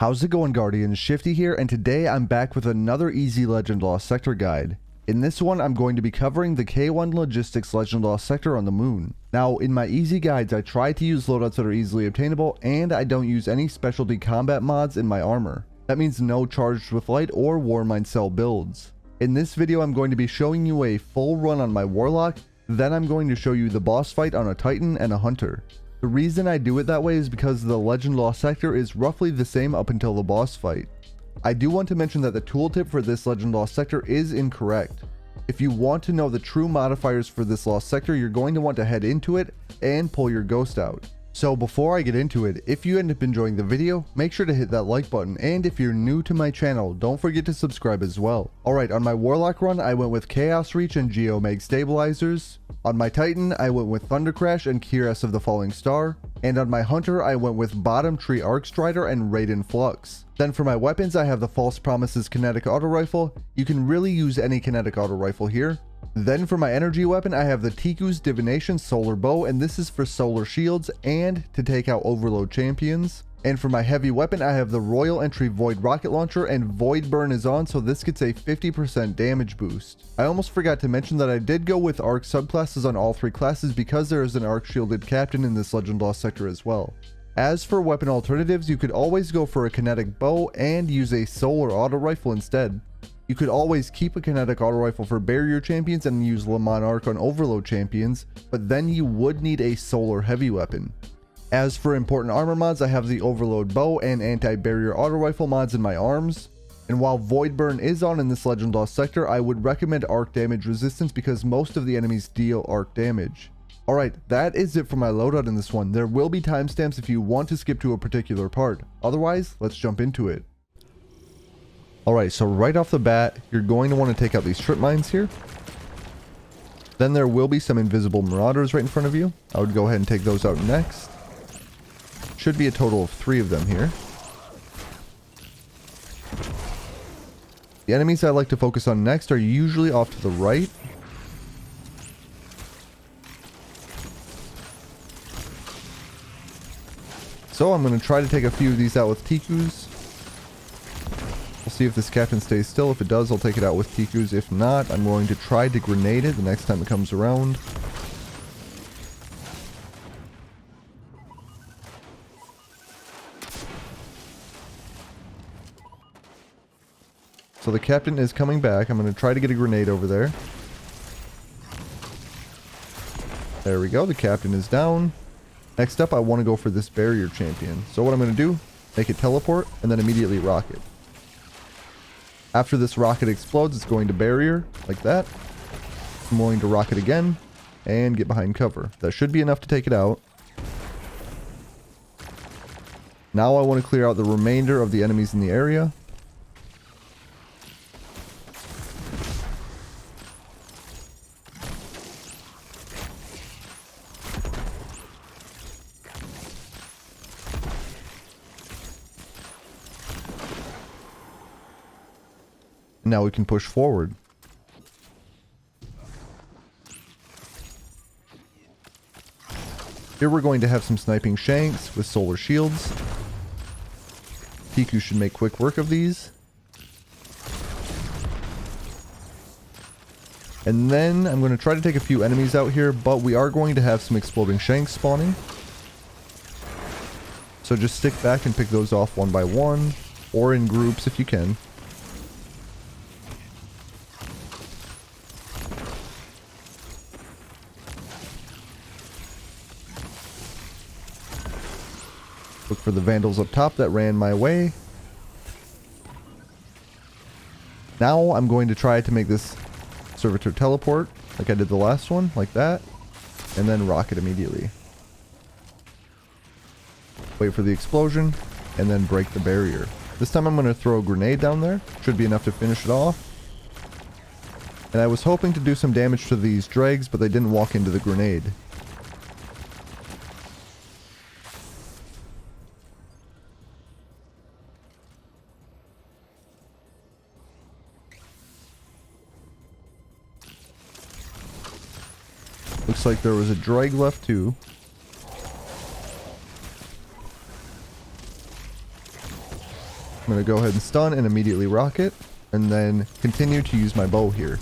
How's it going, Guardians? Shifty here, and today I'm back with another easy Legend Lost Sector guide. In this one, I'm going to be covering the K1 Logistics Legend Lost Sector on the moon. Now, in my easy guides, I try to use loadouts that are easily obtainable, and I don't use any specialty combat mods in my armor. That means no charged with light or Warmind cell builds. In this video, I'm going to be showing you a full run on my Warlock, then I'm going to show you the boss fight on a Titan and a Hunter. The reason I do it that way is because the Legend Lost Sector is roughly the same up until the boss fight. I do want to mention that the tooltip for this Legend Lost Sector is incorrect. If you want to know the true modifiers for this Lost Sector, you're going to want to head into it and pull your ghost out. So before I get into it, if you end up enjoying the video, make sure to hit that like button, and if you're new to my channel, don't forget to subscribe as well. Alright, on my Warlock run, I went with Chaos Reach and Geomag Stabilizers. On my Titan, I went with Thunder Crash and cuirass of the Falling Star. And on my Hunter, I went with Bottom Tree Arc Strider and Raiden Flux. Then for my weapons, I have the False Promises Kinetic Auto Rifle. You can really use any Kinetic Auto Rifle here. Then for my energy weapon, I have the Tiku's Divination Solar Bow, and this is for solar shields and to take out overload champions. And for my heavy weapon, I have the Royal Entry Void Rocket Launcher, and Void Burn is on, so this gets a 50% damage boost. I almost forgot to mention that I did go with arc subclasses on all three classes because there is an arc shielded captain in this Legend Lost Sector as well. As for weapon alternatives, you could always go for a kinetic bow and use a solar auto rifle instead. You could always keep a kinetic auto rifle for barrier champions and use Le Monarch on overload champions, but then you would need a solar heavy weapon. As for important armor mods, I have the overload bow and anti-barrier auto rifle mods in my arms. And while Void Burn is on in this Legend Lost Sector, I would recommend arc damage resistance because most of the enemies deal arc damage. Alright, that is it for my loadout in this one. There will be timestamps if you want to skip to a particular part. Otherwise, let's jump into it. Alright, so right off the bat, you're going to want to take out these strip mines here. Then there will be some invisible marauders right in front of you. I would go ahead and take those out next. Should be a total of 3 of them here. The enemies I like to focus on next are usually off to the right. So I'm going to try to take a few of these out with Tikus. We'll see if this captain stays still. If it does, I'll take it out with Tikus. If not, I'm going to try to grenade it the next time it comes around. So the captain is coming back. I'm going to try to get a grenade over there. There we go. The captain is down. Next up, I want to go for this barrier champion. So what I'm going to do, make it teleport and then immediately rocket. After this rocket explodes, it's going to barrier like that. I'm going to rocket again and get behind cover. That should be enough to take it out. Now I want to clear out the remainder of the enemies in the area. Now we can push forward. Here we're going to have some sniping shanks with solar shields. Tiku should make quick work of these. And then I'm going to try to take a few enemies out here, but we are going to have some exploding shanks spawning. So just stick back and pick those off one by one, or in groups if you can. Look for the vandals up top that ran my way. Now I'm going to try to make this servitor teleport like I did the last one, like that, and then rocket immediately. Wait for the explosion, and then break the barrier. This time I'm going to throw a grenade down there. Should be enough to finish it off. And I was hoping to do some damage to these dregs, but they didn't walk into the grenade. Looks like there was a drag left too. I'm going to go ahead and stun and immediately rocket, and then continue to use my bow here.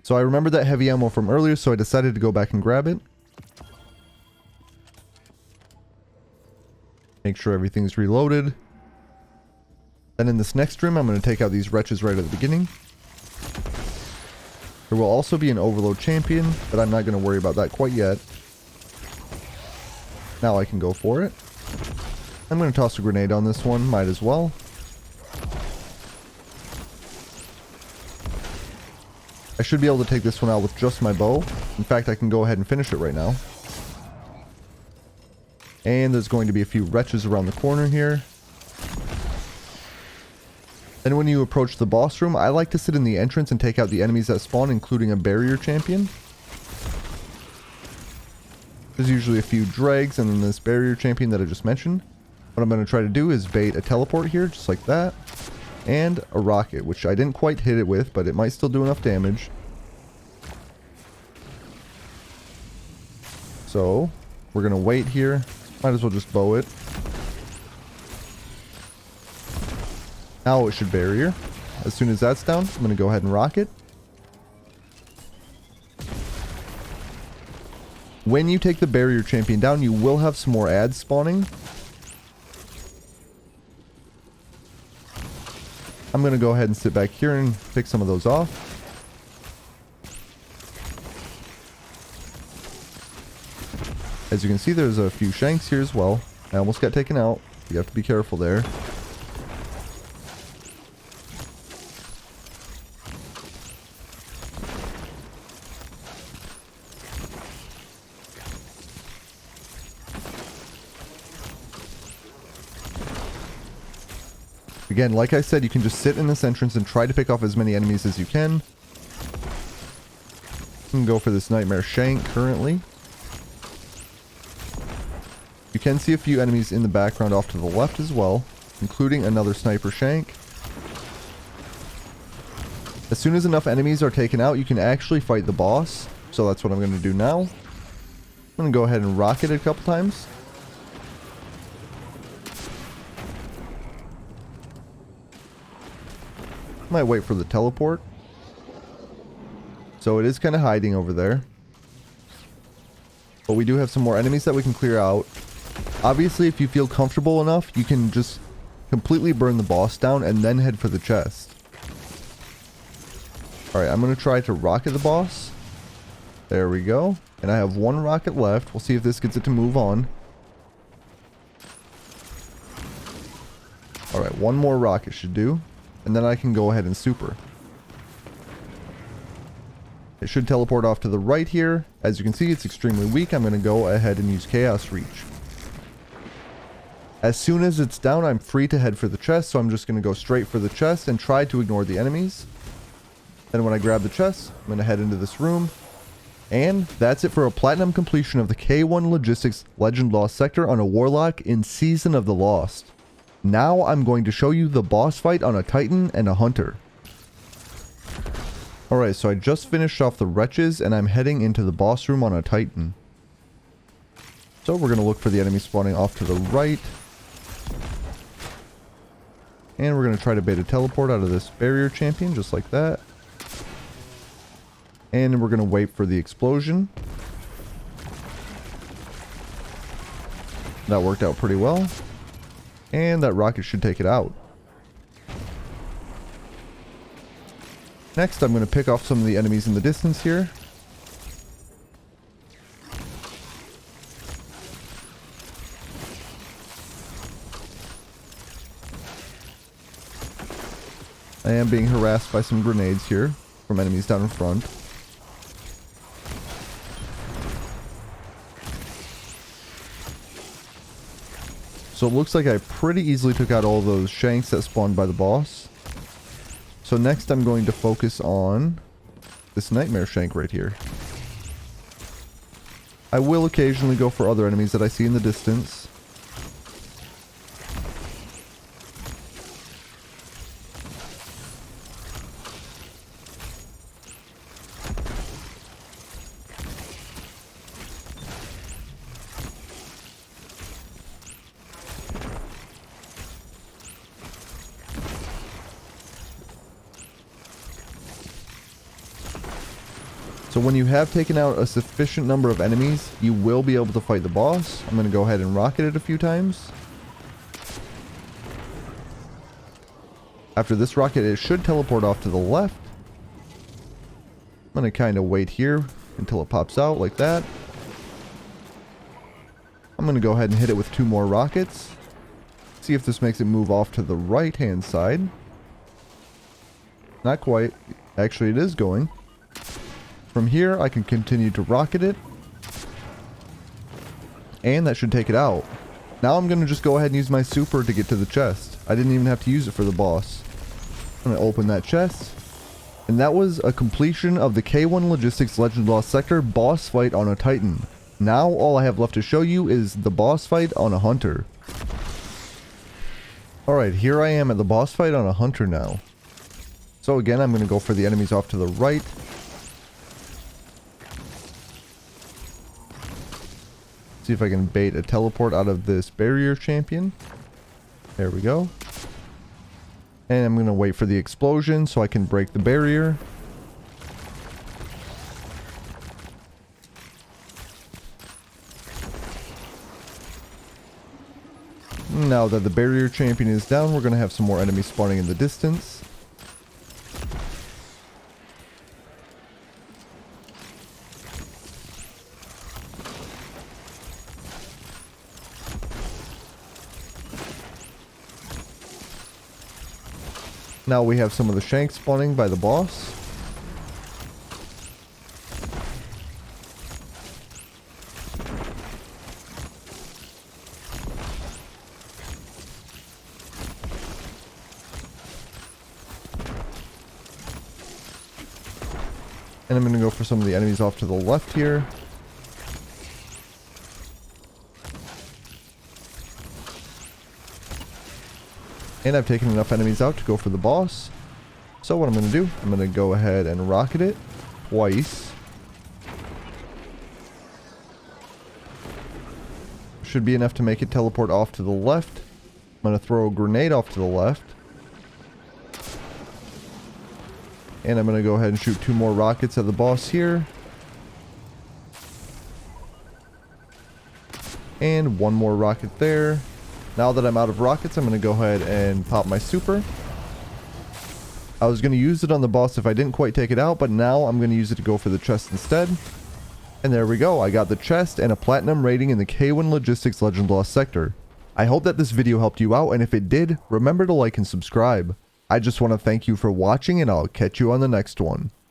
So I remembered that heavy ammo from earlier, so I decided to go back and grab it. Make sure everything's reloaded. Then in this next room, I'm going to take out these wretches right at the beginning. There will also be an overload champion, but I'm not going to worry about that quite yet. Now I can go for it. I'm going to toss a grenade on this one, might as well. I should be able to take this one out with just my bow. In fact, I can go ahead and finish it right now. And there's going to be a few wretches around the corner here. Then when you approach the boss room, I like to sit in the entrance and take out the enemies that spawn, including a barrier champion. There's usually a few dregs and then this barrier champion that I just mentioned. What I'm going to try to do is bait a teleport here, just like that. And a rocket, which I didn't quite hit it with, but it might still do enough damage. So, we're going to wait here. Might as well just bow it. Now it should barrier. As soon as that's down, I'm going to go ahead and rocket. When you take the barrier champion down, you will have some more ads spawning. I'm going to go ahead and sit back here and pick some of those off. As you can see, there's a few shanks here as well. I almost got taken out. You have to be careful there. Again, like I said, you can just sit in this entrance and try to pick off as many enemies as you can. You can go for this nightmare shank currently. You can see a few enemies in the background off to the left as well, including another sniper shank. As soon as enough enemies are taken out, you can actually fight the boss. So that's what I'm going to do now. I'm going to go ahead and rocket it a couple times. Might wait for the teleport. So it is kind of hiding over there. But we do have some more enemies that we can clear out. Obviously, if you feel comfortable enough, you can just completely burn the boss down and then head for the chest. Alright, I'm going to try to rocket the boss. There we go. And I have one rocket left. We'll see if this gets it to move on. Alright, one more rocket should do. And then I can go ahead and super. It should teleport off to the right here. As you can see, it's extremely weak. I'm going to go ahead and use Chaos Reach. As soon as it's down, I'm free to head for the chest. So I'm just going to go straight for the chest and try to ignore the enemies. Then when I grab the chest, I'm going to head into this room. And that's it for a platinum completion of the K1 Logistics Legend Lost sector on a Warlock in Season of the Lost. Now I'm going to show you the boss fight on a Titan and a Hunter. Alright, so I just finished off the wretches and I'm heading into the boss room on a Titan. So we're going to look for the enemy spawning off to the right. And we're going to try to bait a teleport out of this barrier champion just like that. And we're going to wait for the explosion. That worked out pretty well. And that rocket should take it out. Next, I'm going to pick off some of the enemies in the distance here. I am being harassed by some grenades here from enemies down in front. So it looks like I pretty easily took out all those shanks that spawned by the boss. So next I'm going to focus on this nightmare shank right here. I will occasionally go for other enemies that I see in the distance. So when you have taken out a sufficient number of enemies, you will be able to fight the boss. I'm going to go ahead and rocket it a few times. After this rocket, it should teleport off to the left. I'm going to kind of wait here until it pops out like that. I'm going to go ahead and hit it with 2 more rockets. See if this makes it move off to the right hand side. Not quite. Actually, it is going. From here, I can continue to rocket it. And that should take it out. Now I'm going to just go ahead and use my super to get to the chest. I didn't even have to use it for the boss. I'm going to open that chest. And that was a completion of the K1 Logistics Legend Lost Sector boss fight on a Titan. Now all I have left to show you is the boss fight on a Hunter. Alright, here I am at the boss fight on a Hunter now. So again, I'm going to go for the enemies off to the right. See if I can bait a teleport out of this barrier champion. There we go. And I'm going to wait for the explosion so I can break the barrier. Now that the barrier champion is down, we're going to have some more enemies spawning in the distance. Now we have some of the shanks spawning by the boss. And I'm going to go for some of the enemies off to the left here. And I've taken enough enemies out to go for the boss. So what I'm going to do, I'm going to go ahead and rocket it twice. Should be enough to make it teleport off to the left. I'm going to throw a grenade off to the left. And I'm going to go ahead and shoot 2 more rockets at the boss here. And 1 more rocket there. Now that I'm out of rockets, I'm going to go ahead and pop my super. I was going to use it on the boss if I didn't quite take it out, but now I'm going to use it to go for the chest instead. And there we go. I got the chest and a platinum rating in the K1 Logistics Legend Lost Sector. I hope that this video helped you out, and if it did, remember to like and subscribe. I just want to thank you for watching, and I'll catch you on the next one.